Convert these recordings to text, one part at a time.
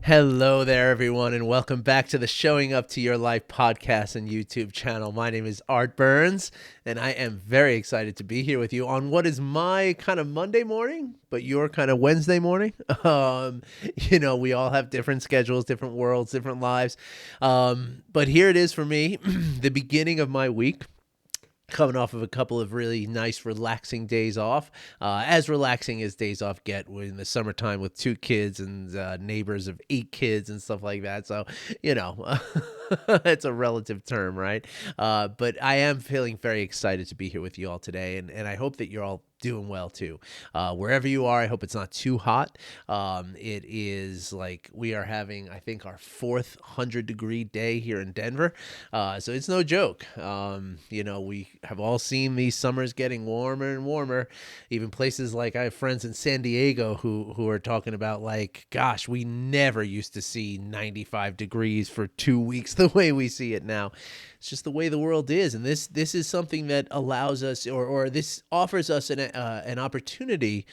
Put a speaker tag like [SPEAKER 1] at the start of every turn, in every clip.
[SPEAKER 1] Hello there, everyone, and welcome back to the Showing Up to Your Life podcast and YouTube channel. My name is Art Burns, and I am very excited to be here with you on what is my kind of Monday morning, but your kind of Wednesday morning. We all have different schedules, different worlds, different lives. But here it is for me, the beginning of my week, coming off of a couple of really nice, relaxing days off. As relaxing as days off get in the summertime with two kids and neighbors of 8 kids and stuff like that. So, you know, it's a relative term, right? But I am feeling very excited to be here with you all today. And I hope that you're all doing well too. Wherever you are, I hope it's not too hot. It is like we are having, I think, our fourth 100-degree day here in Denver. So it's no joke. We have all seen these summers getting warmer and warmer. Even places like I have friends in San Diego who are talking about like, gosh, we never used to see 95 degrees for 2 weeks the way we see it now. It's just the way the world is, and this is something that allows us, or this offers us an opportunity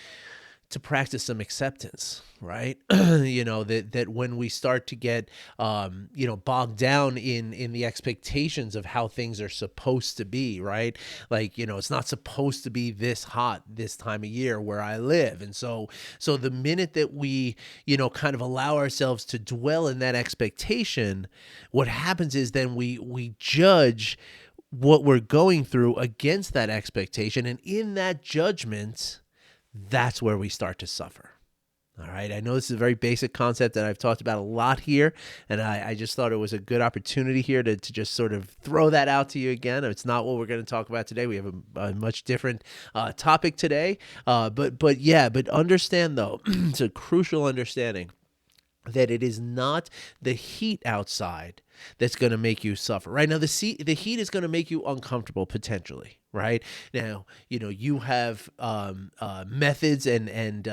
[SPEAKER 1] to practice some acceptance, right? That when we start to get bogged down in the expectations of how things are supposed to be, right? Like, it's not supposed to be this hot this time of year where I live. And so the minute that we, kind of allow ourselves to dwell in that expectation, what happens is then we judge what we're going through against that expectation. And in that judgment, that's where we start to suffer. All right. I know this is a very basic concept that I've talked about a lot here, and I just thought it was a good opportunity here to just sort of throw that out to you again. It's not what we're going to talk about today. We have a much different topic today. But understand, though, it's a crucial understanding that it is not the heat outside that's going to make you suffer. Right now, the heat is going to make you uncomfortable potentially. Right now, you have methods and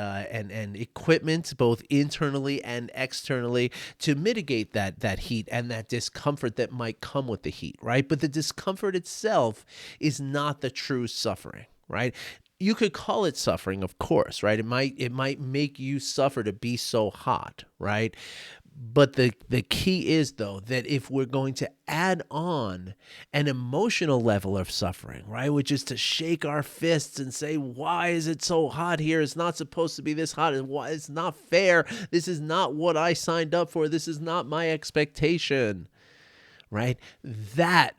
[SPEAKER 1] equipment both internally and externally to mitigate that heat and that discomfort that might come with the heat. Right, but the discomfort itself is not the true suffering. Right. You could call it suffering, of course, right? It might make you suffer to be so hot, right? But the key is, though, that if we're going to add on an emotional level of suffering, right, which is to shake our fists and say, why is it so hot here? It's not supposed to be this hot. It's not fair. This is not what I signed up for. This is not my expectation, right? That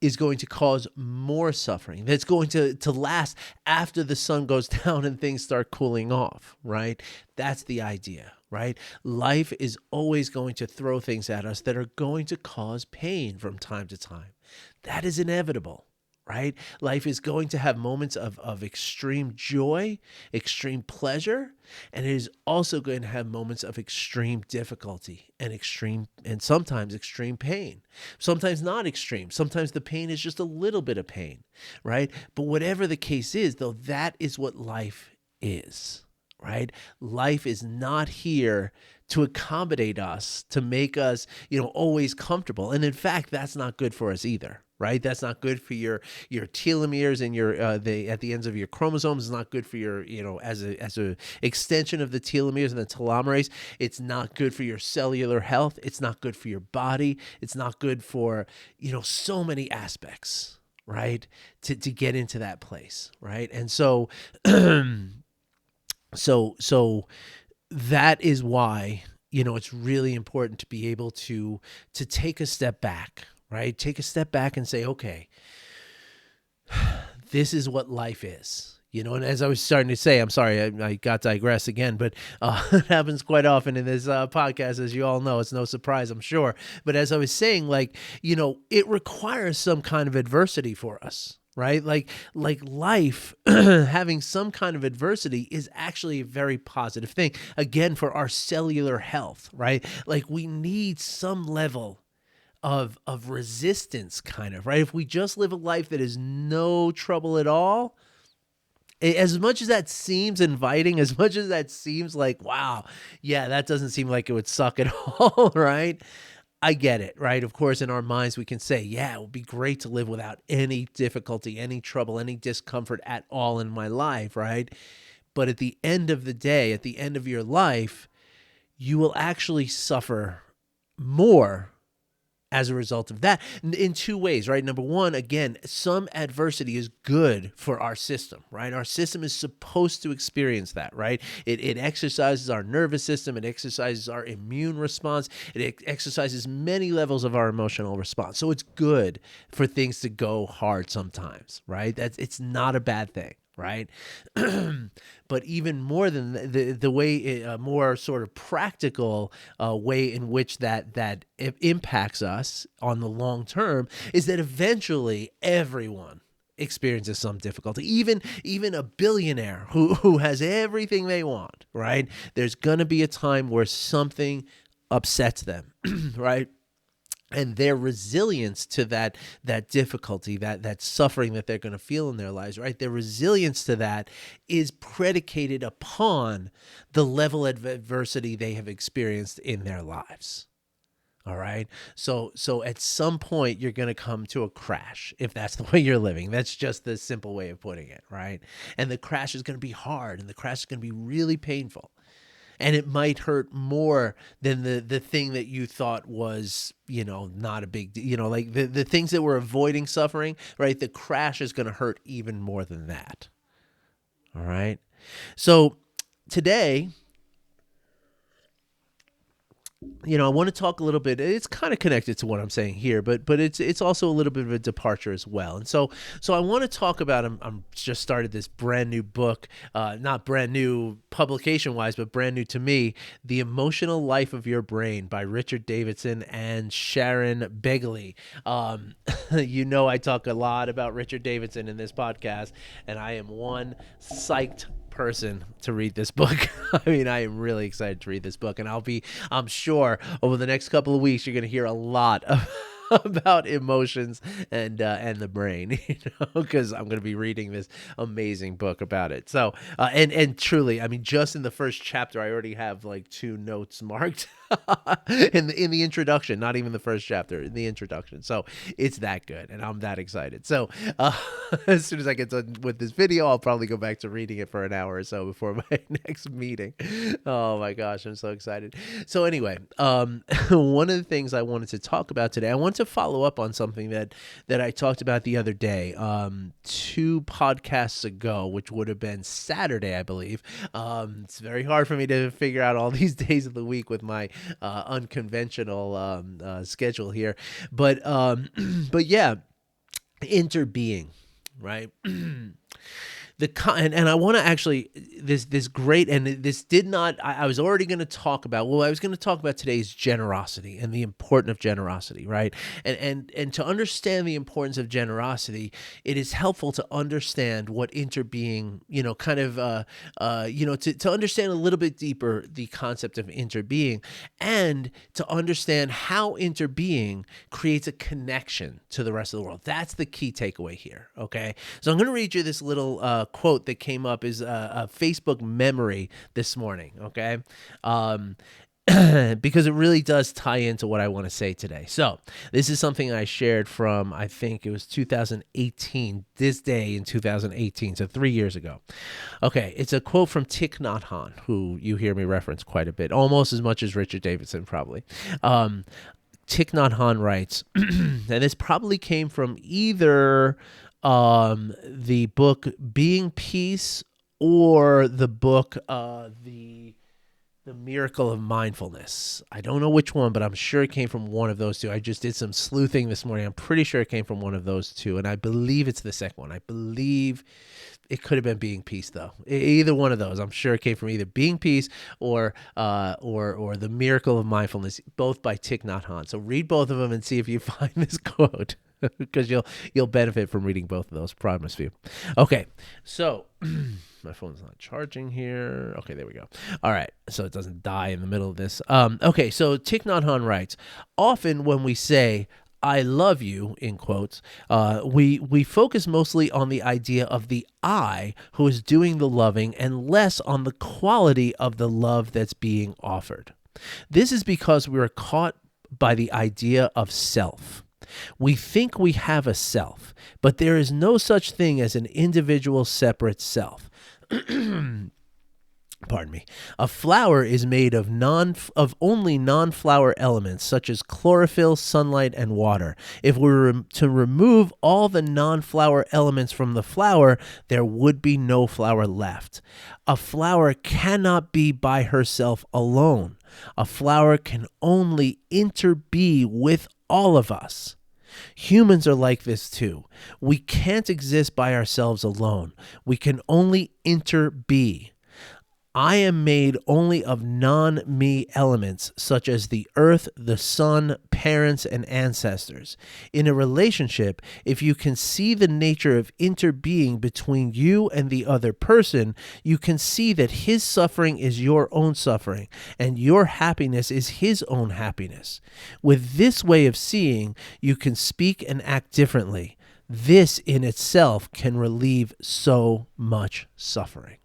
[SPEAKER 1] is going to cause more suffering. That's going to last after the sun goes down and things start cooling off, right? That's the idea, right? Life is always going to throw things at us that are going to cause pain from time to time. That is inevitable. Right? Life is going to have moments of extreme joy, extreme pleasure, and it is also going to have moments of extreme difficulty and sometimes extreme pain. Sometimes not extreme. Sometimes the pain is just a little bit of pain, right? But whatever the case is, though, that is what life is, right? Life is not here to accommodate us, to make us, always comfortable. And in fact, that's not good for us either. Right, that's not good for your telomeres and your at the ends of your chromosomes. It's not good for your as a extension of the telomeres and the telomerase. It's not good for your cellular health. It's not good for your body. It's not good for so many aspects. Right, to get into that place. Right, and so so that is why it's really important to be able to take a step back. Right? Take a step back and say, okay, this is what life is. And as I was starting to say, I'm sorry, I got digressed again, but it happens quite often in this podcast, as you all know. It's no surprise, I'm sure. But as I was saying, it requires some kind of adversity for us. Right? Like life having some kind of adversity is actually a very positive thing. Again, for our cellular health, right? Like we need some level of resistance, kind of, right? If we just live a life that is no trouble at all, as much as that seems inviting, as much as that seems like, wow, yeah, that doesn't seem like it would suck at all, right? I get it, right? Of course, in our minds, we can say, yeah, it would be great to live without any difficulty, any trouble, any discomfort at all in my life, right? But at the end of the day, at the end of your life, you will actually suffer more as a result of that in two ways, right? Number one, again, some adversity is good for our system, right? Our system is supposed to experience that, right? It exercises our nervous system. It exercises our immune response. It exercises many levels of our emotional response. So it's good for things to go hard sometimes, right? It's not a bad thing. Right. But even more than the way, a more sort of practical way in which that impacts us on the long term is that eventually everyone experiences some difficulty. Even a billionaire who has everything they want, right? There's going to be a time where something upsets them, right? And their resilience to that difficulty, that suffering that they're going to feel in their lives, right? Their resilience to that is predicated upon the level of adversity they have experienced in their lives. All right. So at some point you're going to come to a crash if that's the way you're living. That's just the simple way of putting it, right? And the crash is going to be hard, and the crash is going to be really painful. And it might hurt more than the thing that you thought was, not a big deal. Like the things that were avoiding suffering, right? The crash is going to hurt even more than that. All right. So today, I want to talk a little bit. It's kind of connected to what I'm saying here, but it's also a little bit of a departure as well. And so I want to talk about. I'm just started this brand new book, not brand new publication wise, but brand new to me. The Emotional Life of Your Brain by Richard Davidson and Sharon Begley. I talk a lot about Richard Davidson in this podcast, and I am one psyched person to read this book. I mean, I am really excited to read this book, and I'm sure over the next couple of weeks, you're going to hear a lot about emotions and the brain, because I'm going to be reading this amazing book about it. So, and truly, I mean, just in the first chapter, I already have like 2 notes marked in the introduction, not even the first chapter, in the introduction. So it's that good, and I'm that excited. So as soon as I get done with this video, I'll probably go back to reading it for an hour or so before my next meeting. Oh my gosh, I'm so excited. So anyway, one of the things I wanted to talk about today, I want to follow up on something that I talked about the other day, 2 podcasts ago, which would have been Saturday, I believe. It's very hard for me to figure out all these days of the week with my unconventional schedule here, but yeah, Interbeing, right? And I want to actually this great, and this did not, I was already going to talk about, I was going to talk about today's generosity and the importance of generosity, right? And to understand the importance of generosity, it is helpful to understand what Interbeing, to understand a little bit deeper the concept of Interbeing, and to understand how Interbeing creates a connection to the rest of the world. That's the key takeaway here, okay? So I'm going to read you this little quote that came up is a Facebook memory this morning, okay? Because it really does tie into what I want to say today. So this is something I shared from, I think it was 2018, this day in 2018, so 3 years ago. Okay, it's a quote from Thich Nhat Hanh, who you hear me reference quite a bit, almost as much as Richard Davidson probably. Thich Nhat Hanh writes, and this probably came from either the book Being Peace or the book The Miracle of Mindfulness. I don't know which one, but I'm sure it came from one of those 2. I just did some sleuthing this morning. I'm pretty sure it came from one of those 2, and I believe it's the second one. I believe it could have been Being Peace, though. Either one of those. I'm sure it came from either Being Peace or The Miracle of Mindfulness, both by Thich Nhat Hanh. So read both of them and see if you find this quote, because you'll benefit from reading both of those, promise you. Okay, so my phone's not charging here. Okay, there we go. All right, so it doesn't die in the middle of this. Okay, so Thich Nhat Hanh writes, often when we say, I love you, in quotes, we focus mostly on the idea of the I who is doing the loving and less on the quality of the love that's being offered. This is because we are caught by the idea of self. We think we have a self, but there is no such thing as an individual separate self. pardon me, a flower is made of only non-flower elements such as chlorophyll, sunlight, and water. If we were to remove all the non-flower elements from the flower, there would be no flower left. A flower cannot be by herself alone. A flower can only interbe with all of us. Humans are like this too. We can't exist by ourselves alone. We can only interbe. I am made only of non-me elements, such as the earth, the sun, parents, and ancestors. In a relationship, if you can see the nature of interbeing between you and the other person, you can see that his suffering is your own suffering, and your happiness is his own happiness. With this way of seeing, you can speak and act differently. This in itself can relieve so much suffering.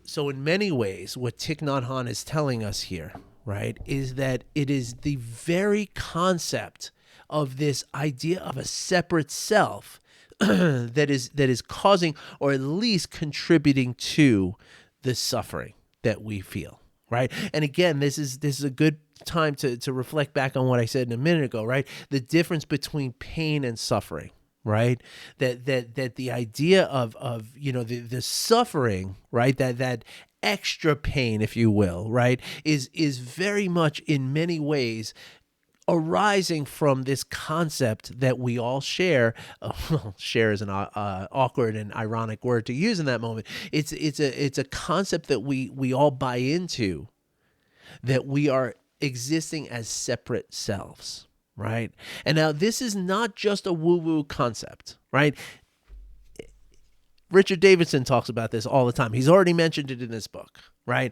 [SPEAKER 1] So in many ways, what Thich Nhat Hanh is telling us here, right, is that it is the very concept of this idea of a separate self that is causing, or at least contributing to, the suffering that we feel, right? And again, this is a good time to reflect back on what I said a minute ago, right? The difference between pain and suffering. Right, that the idea of the suffering, right, that extra pain, if you will, right, is very much in many ways arising from this concept that we all share. Share is an awkward and ironic word to use in that moment. It's a concept that we all buy into, that we are existing as separate selves. Right. And now this is not just a woo-woo concept, right? Richard Davidson talks about this all the time. He's already mentioned it in his book, right?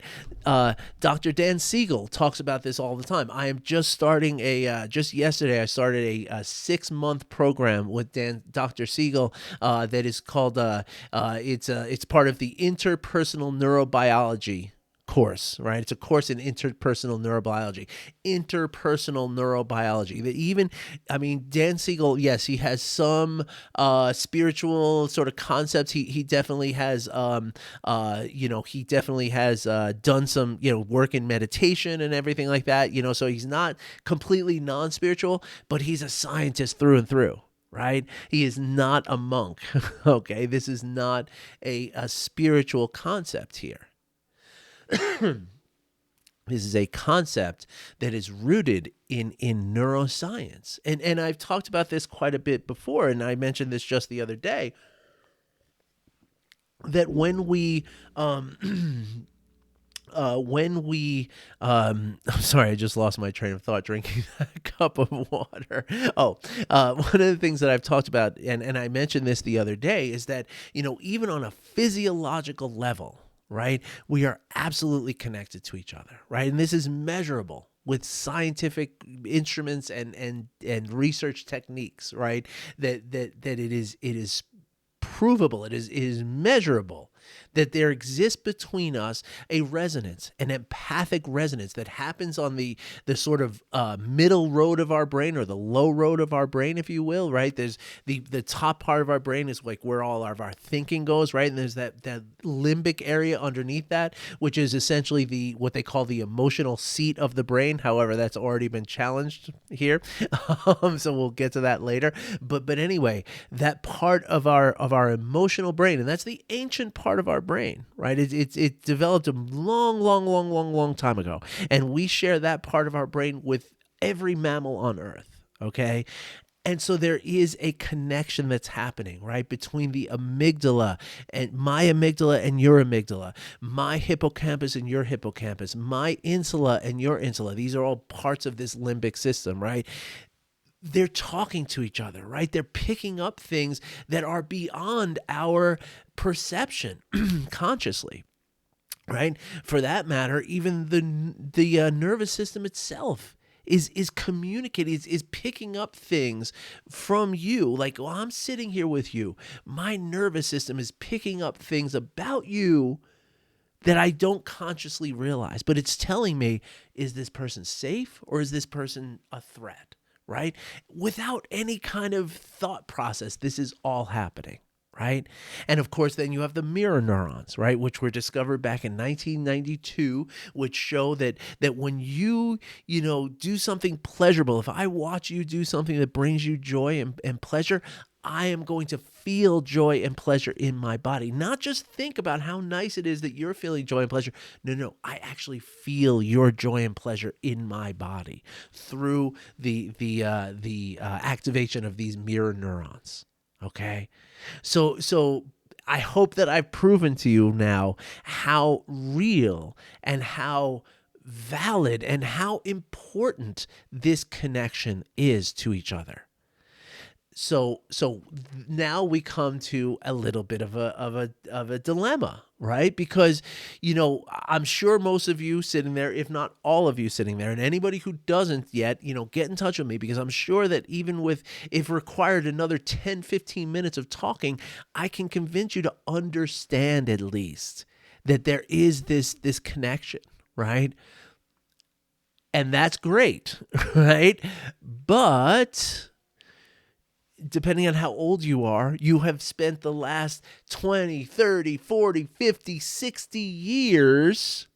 [SPEAKER 1] Dr. Dan Siegel talks about this all the time. I am just starting just yesterday, I started a 6-month program with Dr. Siegel that is called, it's part of the interpersonal neurobiology course, right? It's a course in interpersonal neurobiology. Dan Siegel, yes, he has some spiritual sort of concepts. He definitely has done some, work in meditation and everything like that, so he's not completely non-spiritual, but he's a scientist through and through. Right? He is not a monk. Okay. This is not a spiritual concept here. This is a concept that is rooted in neuroscience. And I've talked about this quite a bit before, and I mentioned this just the other day, that when we I'm sorry, I just lost my train of thought drinking a cup of water. One of the things that I've talked about, and I mentioned this the other day, is that, even on a physiological level, right, we are absolutely connected to each other, right? And this is measurable with scientific instruments and research techniques, right? That it is provable, it is measurable, that there exists between us a resonance, an empathic resonance that happens on the sort of middle road of our brain, or the low road of our brain, if you will, right? There's the top part of our brain is like where all of our thinking goes, right? And there's that limbic area underneath that, which is essentially what they call the emotional seat of the brain. However, that's already been challenged here. So we'll get to that later. But anyway, that part of our emotional brain, and that's the ancient part of our brain, right? It developed a long time ago, and we share that part of our brain with every mammal on Earth. Okay. And so there is a connection that's happening, right, between the amygdala and my amygdala and your amygdala, my hippocampus and your hippocampus, my insula and your insula. These are all parts of this limbic system, right? They're talking to each other, right? They're picking up things that are beyond our perception consciously, right? For that matter, even the nervous system itself is communicating, is picking up things from you. Like, well, I'm sitting here with you. My nervous system is picking up things about you that I don't consciously realize, but it's telling me, is this person safe or is this person a threat? Right? Without any kind of thought process, this is all happening, right? And of course, then you have the mirror neurons, right, which were discovered back in 1992, which show that when you do something pleasurable, if I watch you do something that brings you joy and pleasure, I am going to feel joy and pleasure in my body. Not just think about how nice it is that you're feeling joy and pleasure. No, I actually feel your joy and pleasure in my body through the activation of these mirror neurons. Okay, so I hope that I've proven to you now how real and how valid and how important this connection is to each other. So now we come to a little bit of a dilemma, right? Because I'm sure most of you sitting there, if not all of you sitting there, and anybody who doesn't yet, get in touch with me, because I'm sure that even with, if required another 10, 15 minutes of talking, I can convince you to understand at least that there is this connection, right? And that's great, right? But depending on how old you are, you have spent the last 20, 30, 40, 50, 60 years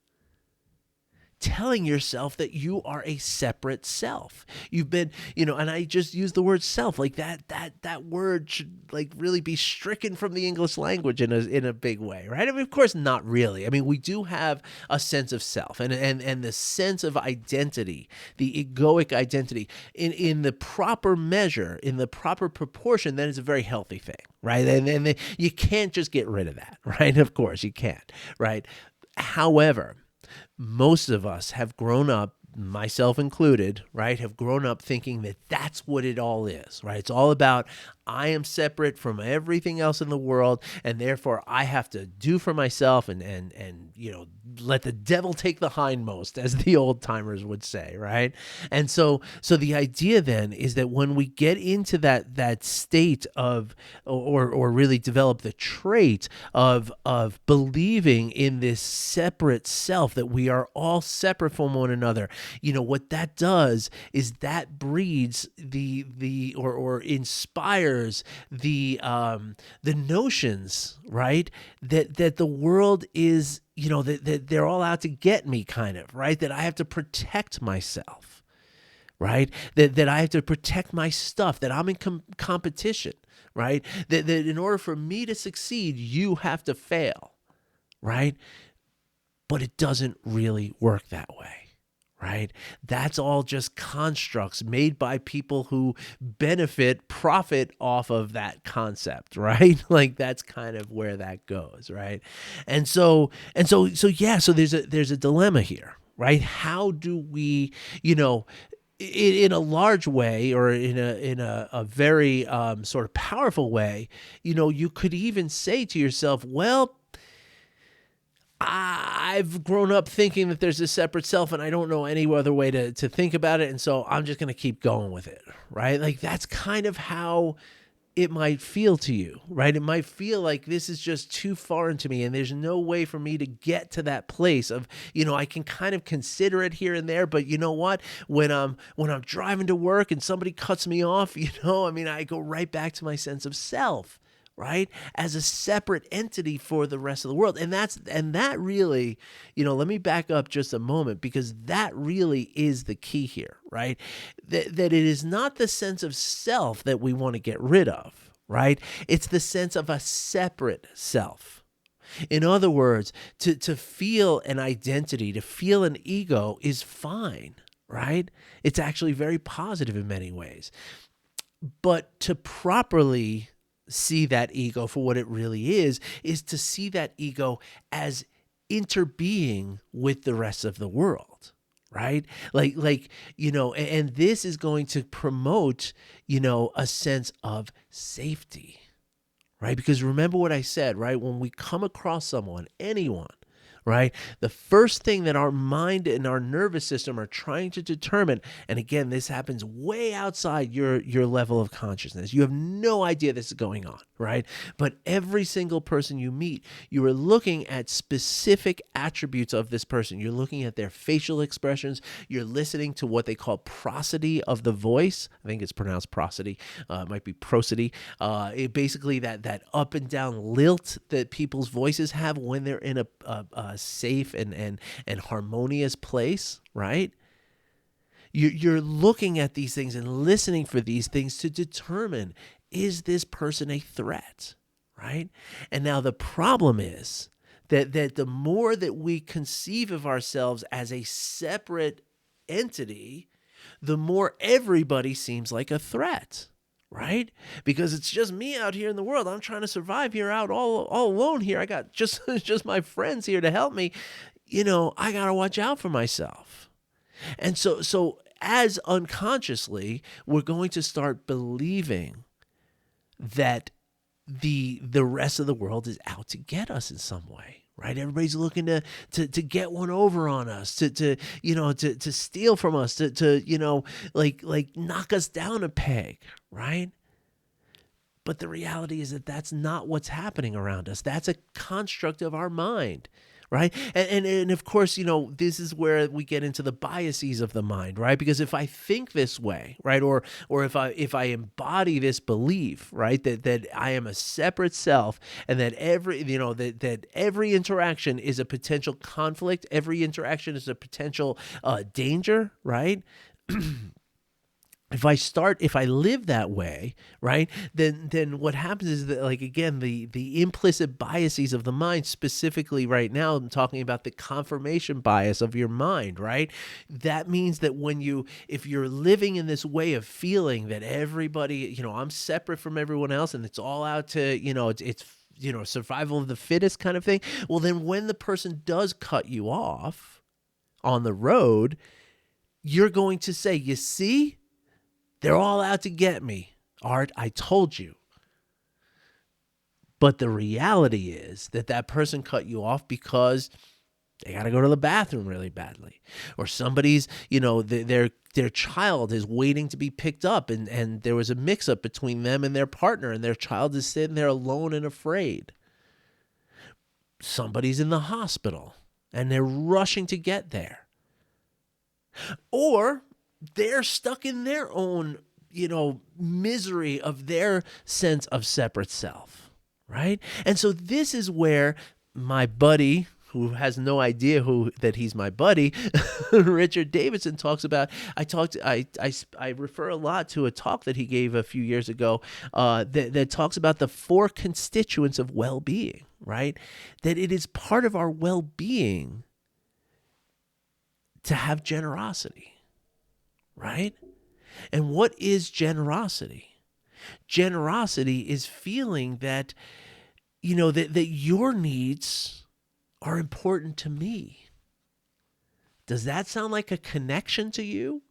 [SPEAKER 1] telling yourself that you are a separate self. You've been, and I just use the word self, like that word should like really be stricken from the English language in a big way, right? I mean, of course, not really. I mean, we do have a sense of self and the sense of identity, the egoic identity in the proper measure, in the proper proportion, then it's a very healthy thing, right? And you can't just get rid of that, right? Of course you can't, right? However, most of us have grown up, myself included, right, have grown up thinking that that's what it all is, right? It's all about I am separate from everything else in the world, and therefore I have to do for myself and let the devil take the hindmost, as the old timers would say, right? And so the idea then is that when we get into that state of or really develop the trait of believing in this separate self, that we are all separate from one another, what that does is that breeds or inspires the notions, right, that the world is, that they're all out to get me, kind of, right, that I have to protect myself, right, that I have to protect my stuff, that I'm in competition, right, that in order for me to succeed, you have to fail, right? But it doesn't really work that way. Right? That's all just constructs made by people who profit off of that concept, right? Like that's kind of where that goes, right? And so yeah, so there's a dilemma here, right? How do we, in a large way, or in a very sort of powerful way, you could even say to yourself, well, I've grown up thinking that there's a separate self and I don't know any other way to think about it. And so I'm just going to keep going with it, right? Like that's kind of how it might feel to you, right? It might feel like this is just too foreign to me and there's no way for me to get to that place of, I can kind of consider it here and there, but you know what? When I'm driving to work and somebody cuts me off, I go right back to my sense of self, right, as a separate entity for the rest of the world. And that really, let me back up just a moment, because that really is the key here, right? That it is not the sense of self that we want to get rid of, right? It's the sense of a separate self. In other words, to feel an identity, to feel an ego is fine, right? It's actually very positive in many ways. But to properly see that ego for what it really is to see that ego as interbeing with the rest of the world, right? Like and this is going to promote, a sense of safety, right? Because remember what I said, right? When we come across someone, anyone, right? The first thing that our mind and our nervous system are trying to determine, and again, this happens way outside your level of consciousness. You have no idea this is going on, right? But every single person you meet, you are looking at specific attributes of this person. You're looking at their facial expressions. You're listening to what they call prosody of the voice. I think it's pronounced prosody. It might be prosody. Basically that up and down lilt that people's voices have when they're in a safe and harmonious place, right? You're looking at these things and listening for these things to determine, is this person a threat, right? And now the problem is that the more that we conceive of ourselves as a separate entity, the more everybody seems like a threat. Right? Because it's just me out here in the world. I'm trying to survive here out all alone here. I got just my friends here to help me. I got to watch out for myself. And so as unconsciously, we're going to start believing that the rest of the world is out to get us in some way. Right? Everybody's looking to get one over on us, to steal from us, to like knock us down a peg, right? But the reality is that that's not what's happening around us. That's a construct of our mind, right? And of course, this is where we get into the biases of the mind, right? Because if I think this way, right, or if I embody this belief, right, that I am a separate self, and that every interaction is a potential conflict, every interaction is a potential danger, right? If I live that way, right, then what happens is that, like, again, the implicit biases of the mind, specifically right now, I'm talking about the confirmation bias of your mind, right? That means that if you're living in this way of feeling that everybody, I'm separate from everyone else and it's all out to, it's survival of the fittest kind of thing. Well, then when the person does cut you off on the road, you're going to say, you see? They're all out to get me. Art, I told you. But the reality is that person cut you off because they got to go to the bathroom really badly. Or somebody's, their child is waiting to be picked up, and there was a mix-up between them and their partner, and their child is sitting there alone and afraid. Somebody's in the hospital, and they're rushing to get there. Or they're stuck in their own, misery of their sense of separate self, right? And so this is where my buddy, who has no idea that he's my buddy, Richard Davidson, talks about. I refer a lot to a talk that he gave a few years ago that talks about the 4 constituents of well-being, right? That it is part of our well-being to have generosity. Right? And what is generosity? Generosity is feeling that, that your needs are important to me. Does that sound like a connection to you?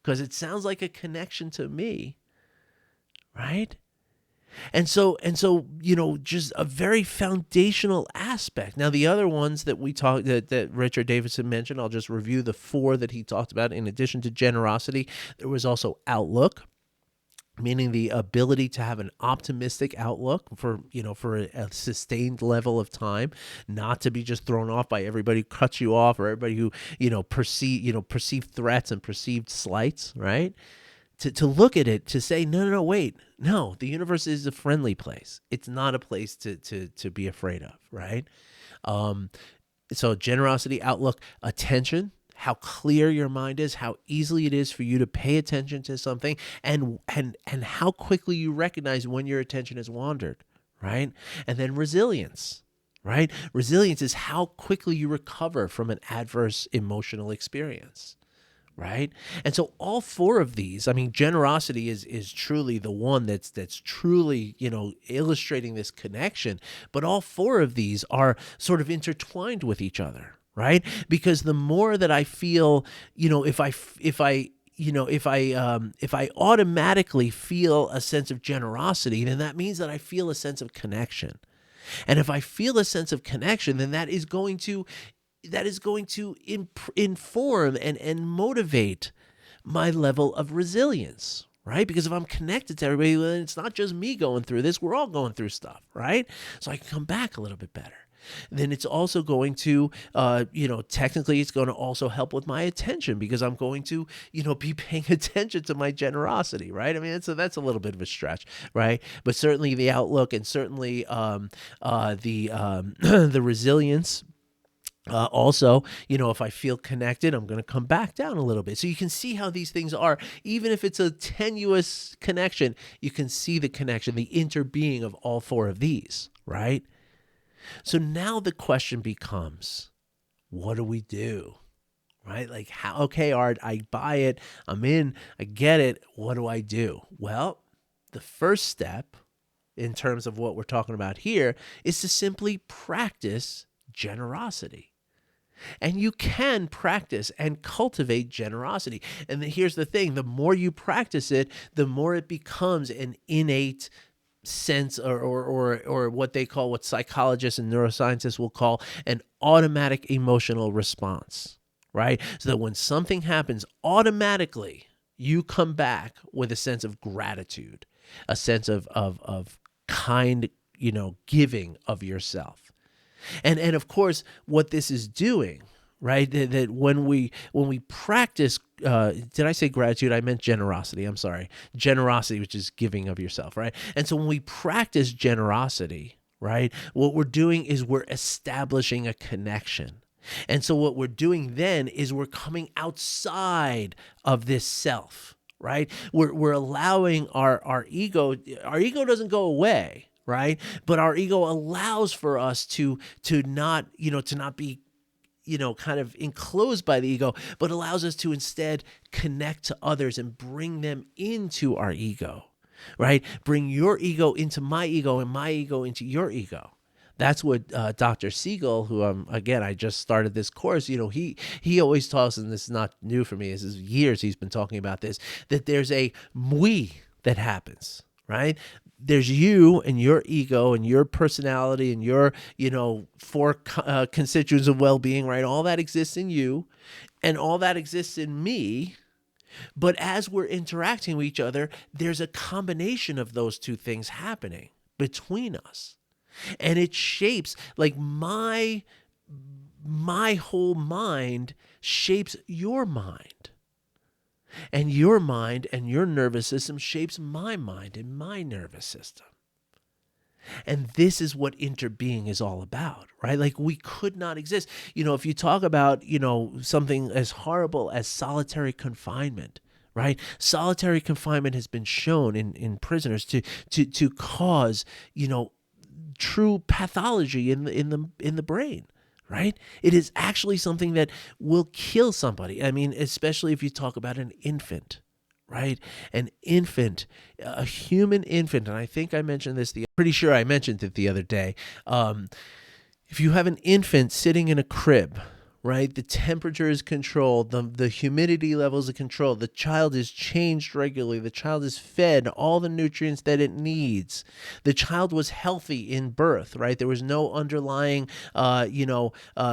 [SPEAKER 1] Because it sounds like a connection to me, right? And so, just a very foundational aspect. Now, the other ones that we talked that Richard Davidson mentioned, I'll just review the 4 that he talked about. In addition to generosity, there was also outlook, meaning the ability to have an optimistic outlook for a sustained level of time, not to be just thrown off by everybody who cuts you off or everybody who, perceived threats and perceived slights, right? To look at it, to say, no, wait, no, the universe is a friendly place. It's not a place to be afraid of, right? So generosity, outlook, attention, how clear your mind is, how easily it is for you to pay attention to something, and how quickly you recognize when your attention has wandered, right? And then resilience. Right? Resilience is how quickly you recover from an adverse emotional experience. Right? And so all 4 of these, I mean, generosity is truly the one that's truly, illustrating this connection, but all 4 of these are sort of intertwined with each other, right? Because the more that I feel, if I automatically feel a sense of generosity, then that means that I feel a sense of connection. And if I feel a sense of connection, then that is going to inform and motivate my level of resilience, right? Because if I'm connected to everybody, then it's not just me going through this. We're all going through stuff, right? So I can come back a little bit better. Then it's also going to, technically it's going to also help with my attention, because I'm going to, be paying attention to my generosity, right? I mean, so that's a little bit of a stretch, right? But certainly the outlook, and certainly the resilience. Also, if I feel connected, I'm going to come back down a little bit. So you can see how these things are. Even if it's a tenuous connection, you can see the connection, the interbeing of all four of these, right? So now the question becomes, what do we do? Right? Like, how? Okay, Art, I buy it. I'm in. I get it. What do I do? Well, the first step in terms of what we're talking about here is to simply practice generosity. And you can practice and cultivate generosity. And here's the thing, the more you practice it, the more it becomes an innate sense, or what psychologists and neuroscientists will call an automatic emotional response, right? So that when something happens, automatically you come back with a sense of gratitude, a sense of kind, giving of yourself. And of course, what this is doing, right? That when we practice, did I say gratitude? I meant generosity. I'm sorry, generosity, which is giving of yourself, right? And so when we practice generosity, right, what we're doing is we're establishing a connection. And so what we're doing then is we're coming outside of this self, right? We're allowing our ego. Our ego doesn't go away, right? But our ego allows for us to not be kind of enclosed by the ego, but allows us to instead connect to others and bring them into our ego, right? Bring your ego into my ego and my ego into your ego. That's what Dr. Siegel, who I just started this course, he always talks, and this is not new for me, this is years he's been talking about this, that there's a we that happens, right? There's you and your ego and your personality and your, four constituents of well-being, right? All that exists in you and all that exists in me. But as we're interacting with each other, there's a combination of those two things happening between us. And it shapes, like my whole mind shapes your mind. And your mind and your nervous system shapes my mind and my nervous system. And this is what interbeing is all about, right? Like, we could not exist. If you talk about, something as horrible as solitary confinement, right? Solitary confinement has been shown in prisoners to cause, true pathology in the brain. Right? It is actually something that will kill somebody. I mean, especially if you talk about an infant, right? An infant, a human infant, and I think I mentioned this, pretty sure I mentioned it the other day. If you have an infant sitting in a crib, right? The temperature is controlled. The humidity levels are controlled. The child is changed regularly. The child is fed all the nutrients that it needs. The child was healthy in birth, right? There was no underlying,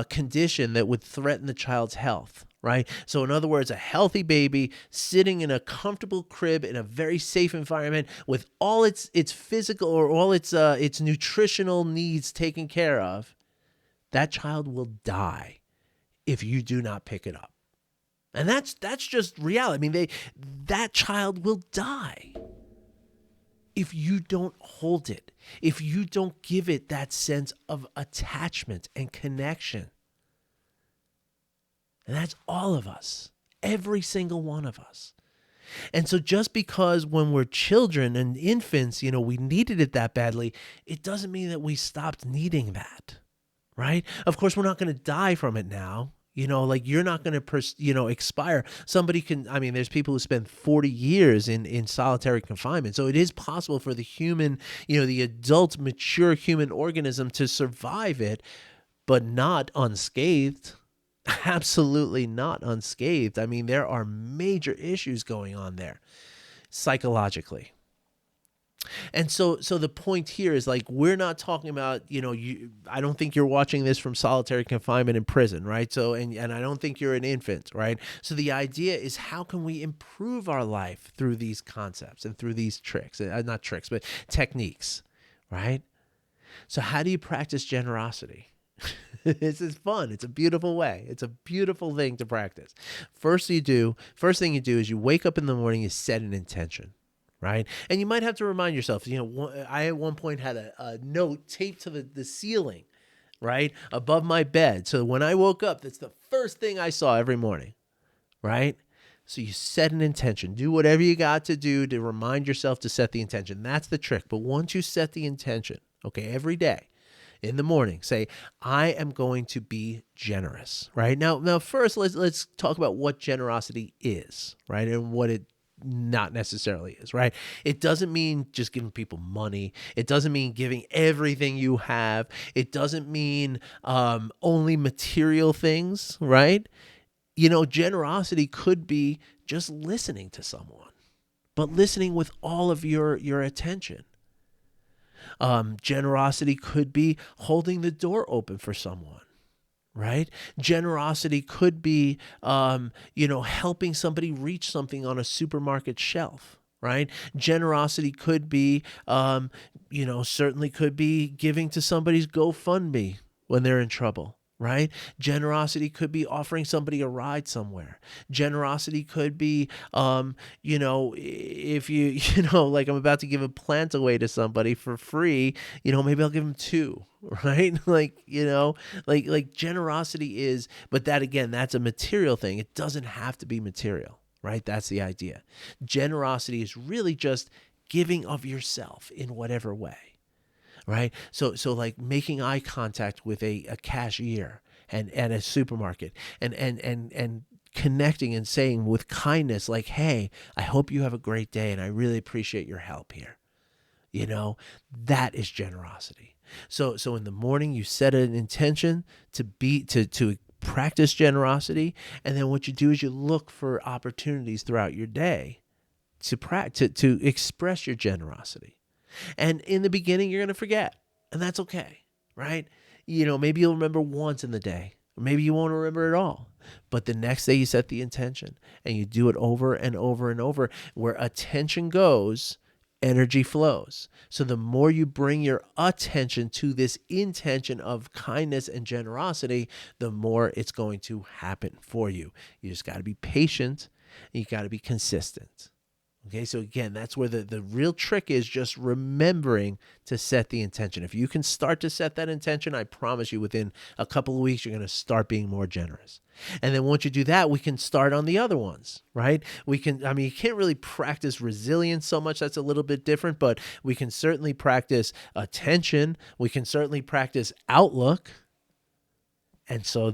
[SPEAKER 1] condition that would threaten the child's health, right? So in other words, a healthy baby sitting in a comfortable crib in a very safe environment with all its physical or all its nutritional needs taken care of, that child will die if you do not pick it up. And that's just reality. I mean, that child will die if you don't hold it, if you don't give it that sense of attachment and connection. And that's all of us, every single one of us. And so just because when we're children and infants, we needed it that badly, it doesn't mean that we stopped needing that. Right? Of course, we're not going to die from it now. Like, you're not going to, expire. Somebody can, there's people who spend 40 years in solitary confinement. So it is possible for the human, the adult, mature human organism to survive it, but not unscathed. Absolutely not unscathed. There are major issues going on there psychologically. And so the point here is like we're not talking about, I don't think you're watching this from solitary confinement in prison, right? So and I don't think you're an infant, right? So the idea is how can we improve our life through these concepts and through these tricks, not tricks, but techniques, right? So how do you practice generosity? This is fun. It's a beautiful way. It's a beautiful thing to practice. First thing you do is you wake up in the morning, you set an intention, right? And you might have to remind yourself, I at one point had a note taped to the ceiling, right, above my bed. So when I woke up, that's the first thing I saw every morning, right? So you set an intention. Do whatever you got to do to remind yourself to set the intention. That's the trick. But once you set the intention, okay, every day, in the morning, say, I am going to be generous, right? Now first, let's talk about what generosity is, right? And what it not necessarily is, right? It doesn't mean just giving people money. It doesn't mean giving everything you have. It doesn't mean only material things, right? Generosity could be just listening to someone, but listening with all of your attention. Generosity could be holding the door open for someone, right? Generosity could be, helping somebody reach something on a supermarket shelf, right? Generosity could be, certainly could be giving to somebody's GoFundMe when they're in trouble. Right? Generosity could be offering somebody a ride somewhere. Generosity could be, if like I'm about to give a plant away to somebody for free, maybe I'll give them two, right? like generosity is, but that again, that's a material thing. It doesn't have to be material, right? That's the idea. Generosity is really just giving of yourself in whatever way. Right. So like making eye contact with a cashier and a supermarket and connecting and saying with kindness, like, hey, I hope you have a great day and I really appreciate your help here. That is generosity. So in the morning you set an intention to practice generosity. And then what you do is you look for opportunities throughout your day to express your generosity. And in the beginning, you're going to forget, and that's okay, right? Maybe you'll remember once in the day, or maybe you won't remember at all. But the next day you set the intention and you do it over and over and over. Where attention goes, energy flows. So the more you bring your attention to this intention of kindness and generosity, the more it's going to happen for you. You just got to be patient. And you got to be consistent. Okay, so again, that's where the real trick is, just remembering to set the intention. If you can start to set that intention, I promise you within a couple of weeks, you're going to start being more generous. And then once you do that, we can start on the other ones, right? You can't really practice resilience so much. That's a little bit different, but we can certainly practice attention. We can certainly practice outlook. And so,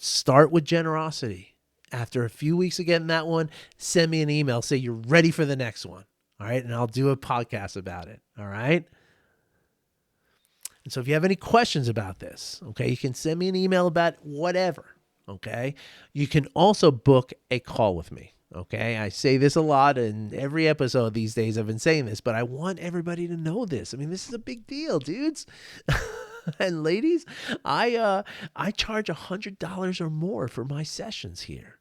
[SPEAKER 1] start with generosity. After a few weeks of getting that one, send me an email. Say you're ready for the next one. All right. And I'll do a podcast about it. All right. And so if you have any questions about this, okay, you can send me an email about whatever. Okay. You can also book a call with me. Okay. I say this a lot in every episode these days. I've been saying this, but I want everybody to know this. I mean, this is a big deal, dudes. And ladies, I charge $100 or more for my sessions here.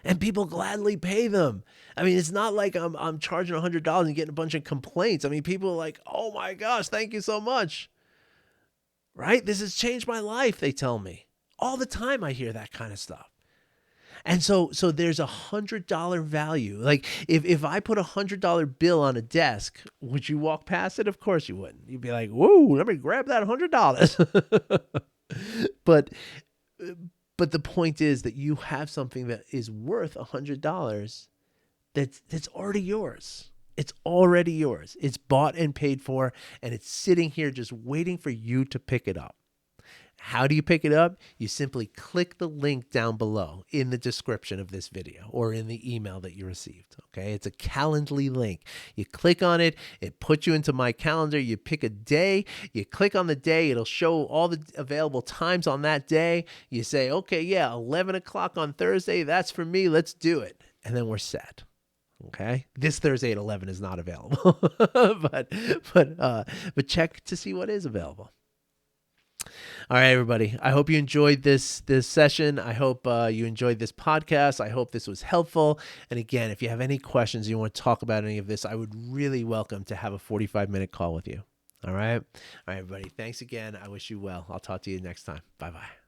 [SPEAKER 1] And people gladly pay them. I mean, it's not like I'm charging $100 and getting a bunch of complaints. I mean, people are like, oh my gosh, thank you so much. Right? This has changed my life, they tell me. All the time I hear that kind of stuff. And so there's $100 value. Like if I put $100 bill on a desk, would you walk past it? Of course you wouldn't. You'd be like, whoa, let me grab that $100. But the point is that you have something that is worth $100 that's already yours. It's already yours. It's bought and paid for, and it's sitting here just waiting for you to pick it up. How do you pick it up? You simply click the link down below in the description of this video or in the email that you received. Okay, it's a Calendly link. You click on it, it puts you into my calendar. You pick a day, you click on the day, it'll show all the available times on that day. You say, okay, yeah, 11 o'clock on Thursday, that's for me, let's do it. And then we're set. Okay, this Thursday at 11 is not available, but check to see what is available. All right, everybody. I hope you enjoyed this session. I hope you enjoyed this podcast. I hope this was helpful. And again, if you have any questions, you want to talk about any of this, I would really welcome to have a 45-minute call with you. All right, everybody. Thanks again. I wish you well. I'll talk to you next time. Bye-bye.